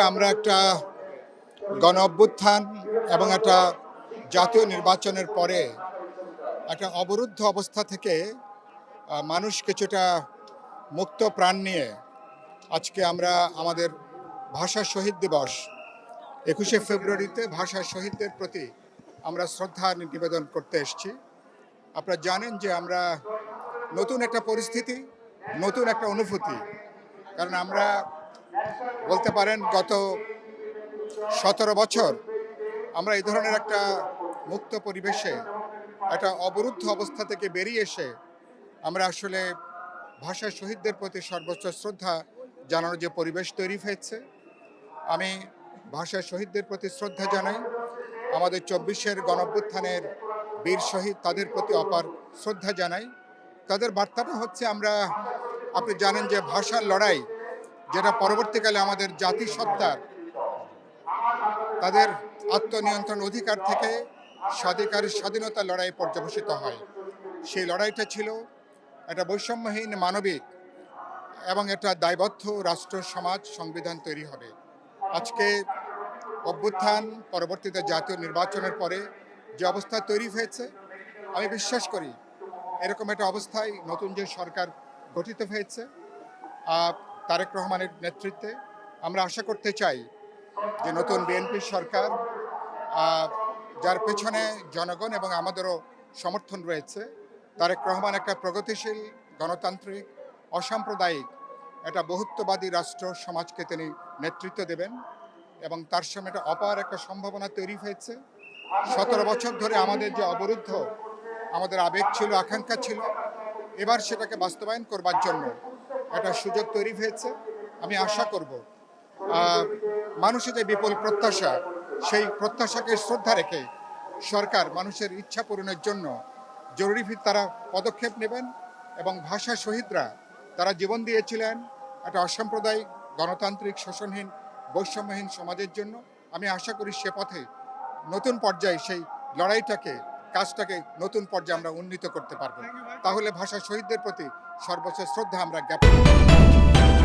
আমরা একটা গণ অভ্যুত্থান এবং একটা জাতীয় নির্বাচনের পরে একটা অবরুদ্ধ অবস্থা থেকে মানুষ কিছুটা মুক্ত প্রাণ নিয়ে আজকে আমরা আমাদের ভাষা শহীদ দিবস 21শে ফেব্রুয়ারিতে ভাষা শহীদদের প্রতি আমরা শ্রদ্ধা নিবেদন করতে এসেছি। আপনারা জানেন যে আমরা নতুন একটা পরিস্থিতি, নতুন একটা অনুভূতি, কারণ আমরা বলতে পারেন গত 17 বছর আমরা এই ধরনের একটা মুক্ত পরিবেশে একটা অবরুদ্ধ অবস্থা থেকে বেরিয়ে এসে আমরা আসলে ভাষা শহীদদের প্রতি সর্বোচ্চ শ্রদ্ধা জানানোর যে পরিবেশ তৈরি হয়েছে, আমি ভাষা শহীদদের প্রতি শ্রদ্ধা জানাই। আমাদের 24-এর গণঅভ্যুত্থানের বীর শহীদ, তাদের প্রতি অপার শ্রদ্ধা জানাই। তাদের বার্তাটা হচ্ছে আপনি জানেন যে ভাষার লড়াই, যেটা পরবর্তীকালে আমাদের জাতিসত্তার তাদের আত্মনিয়ন্ত্রণ অধিকার থেকে স্বাধীনতার লড়াই পর্যবসিত হয়। সেই লড়াইটা ছিল একটা বৈষম্যহীন, মানবিক এবং একটা দায়বদ্ধ রাষ্ট্র সমাজ সংবিধান তৈরি হবে। আজকে অভ্যুত্থান পরবর্তীতে জাতীয় নির্বাচনের পরে যে অবস্থা তৈরি হয়েছে, আমি বিশ্বাস করি এরকম একটা অবস্থায় নতুন যে সরকার গঠিত হয়েছে তারেক রহমানের নেতৃত্বে, আমরা আশা করতে চাই যে নতুন বিএনপি সরকার, যার পেছনে জনগণ এবং আমাদেরও সমর্থন রয়েছে, তারেক রহমান একটা প্রগতিশীল, গণতান্ত্রিক, অসাম্প্রদায়িক একটা বহুত্ববাদী রাষ্ট্র সমাজকে তিনি নেতৃত্ব দেবেন এবং তার সামনে একটা অপার একটা সম্ভাবনা তৈরি হয়েছে। 17 বছর ধরে আমাদের যে অবরুদ্ধ আমাদের আবেগ ছিল, আকাঙ্ক্ষা ছিল, এবার সেটাকে বাস্তবায়ন করবার জন্য একটা সুযোগ তৈরি হয়েছে। আমি আশা করব মানুষের যে বিপুল প্রত্যাশা, সেই প্রত্যাশাকে শ্রদ্ধা রেখে সরকার মানুষের ইচ্ছা পূরণের জন্য জরুরি তারা পদক্ষেপ নেবেন এবং ভাষা শহীদরা তারা জীবন দিয়েছিলেন একটা অসাম্প্রদায়িক, গণতান্ত্রিক, শোষণহীন, বৈষম্যহীন সমাজের জন্য। আমি আশা করি সে পথে নতুন পর্যায়ে সেই লড়াইটাকে, কাজটাকে নতুন পর্যায়ে আমরা উন্নীত করতে পারবো। তাহলে ভাষা শহীদদের প্রতি সর্বোচ্চ শ্রদ্ধা আমরা জ্ঞাপন করব।